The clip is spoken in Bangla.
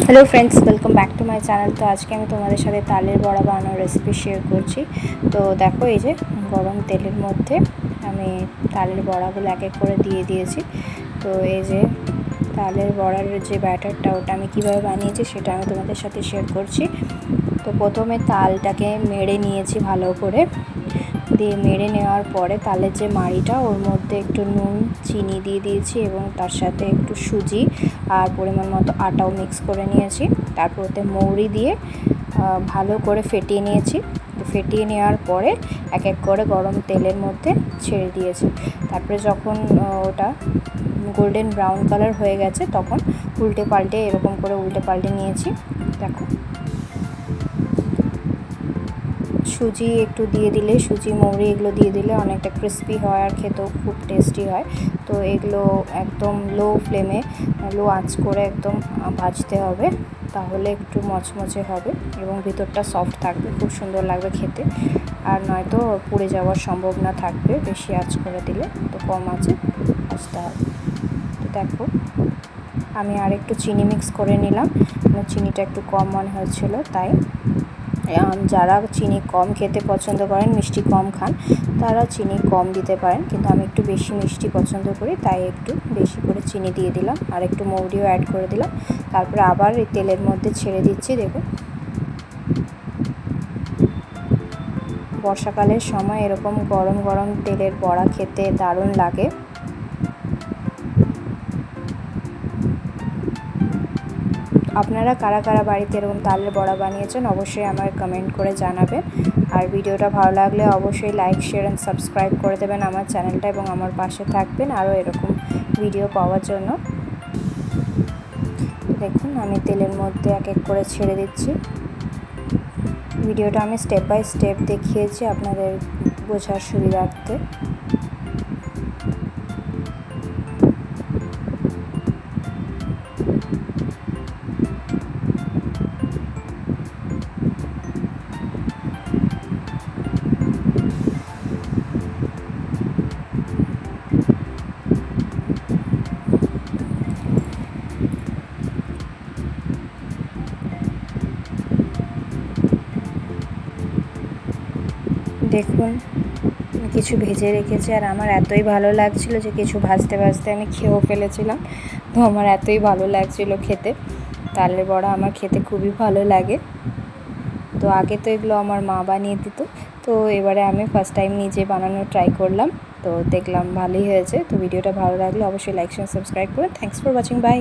Hello friends, welcome back to my channel. तो आज के तुम्हारे साथे तालेर बड़ा बानानोर रेसिपि शेयर करছি। तो देखो এই যে গরম তেলের মধ্যে আমি তালের বড়াগুলো এক এক করে দিয়ে দিয়েছি। তো এই যে তালের বড়ার যে ব্যাটারটা ওটা আমি কিভাবে বানিয়েছি সেটা আমি তোমাদের সাথে শেয়ার করছি। তো প্রথমে তালটাকে মেরে নিয়েছি ভালো করে, দিয়ে মেরে নেওয়ার পরে তালের যে মাড়িটা ওর মধ্যে একটু নুন চিনি দিয়ে দিয়েছি এবং তার সাথে একটু সুজি আর পরিমাণ মতো আটাও মিক্স করে নিয়েছি। তারপর ওতে মৌরি দিয়ে ভালো করে ফেটিয়ে নিয়েছি। ফেটিয়ে নেওয়ার পরে এক এক করে গরম তেলের মধ্যে ছেড়ে দিয়েছি। তারপরে যখন ওটা গোল্ডেন ব্রাউন কালার হয়ে গেছে তখন উল্টে পাল্টে এরকম করে উল্টে পাল্টে নিয়েছি। দেখো সুজি একটু দিয়ে দিলে, সুজি মৌরি এগুলো দিয়ে দিলে অনেকটা ক্রিস্পি হয় আর খেতেও খুব টেস্টি হয়। তো এগুলো একদম লো ফ্লেমে, লো আঁচ করে একদম ভাজতে হবে, তাহলে একটু মচমচে হবে এবং ভিতরটা সফট থাকবে, খুব সুন্দর লাগবে খেতে। আর নয়তো পুড়ে যাওয়ার সম্ভাবনা থাকবে বেশি আঁচ করে দিলে, তো কম আঁচে ভাজতে হবে। তো দেখো আমি আর একটু চিনি মিক্স করে নিলাম, চিনিটা একটু কম মনে হচ্ছিলো, তাই যারা চিনি কম খেতে পছন্দ করেন, মিষ্টি কম খান, তারা চিনি কম দিতে পারেন, কিন্তু আমি একটু বেশি মিষ্টি পছন্দ করি তাই একটু বেশি করে চিনি দিয়ে দিলাম আর একটু মৌরিও অ্যাড করে দিলাম। তারপরে আবার এই তেলের মধ্যে ছেড়ে দিচ্ছি। দেখুন বর্ষাকালের সময় এরকম গরম গরম তেলের বড়া খেতে দারুণ লাগে। আপনারা কারা কারা বাড়িতে এরকম তালের বড়া বানিয়েছেন অবশ্যই আমাকে কমেন্ট করে জানাবেন। আর ভিডিওটা ভালো লাগলে অবশ্যই লাইক শেয়ার অ্যান্ড সাবস্ক্রাইব করে দেবেন আমার চ্যানেলটা এবং আমার পাশে থাকবেন আরও এরকম ভিডিও পাওয়ার জন্য। দেখুন আমি তেলের মধ্যে এক এক করে ছেড়ে দিচ্ছি। ভিডিওটা আমি স্টেপ বাই স্টেপ দেখিয়েছি আপনাদের বোঝার সুবিধার্থে। দেখুন কিছু ভেজে রেখেছি আর আমার এতই ভালো লাগছিল যে কিছু ভাজতে ভাজতে আমি খেয়েও ফেলেছিলাম। তো আমার এতই ভালো লাগছিল খেতে, তালের বড়া আমার খেতে খুবই ভালো লাগে। তো আগে তো এগুলো আমার মা বানিয়ে দিত, তো এবারে আমি ফার্স্ট টাইম নিজে বানানোর ট্রাই করলাম, তো দেখলাম ভালোই হয়েছে। তো ভিডিওটা ভালো লাগলে অবশ্যই লাইক শেয়ার সাবস্ক্রাইব করুন। Thanks for watching, by.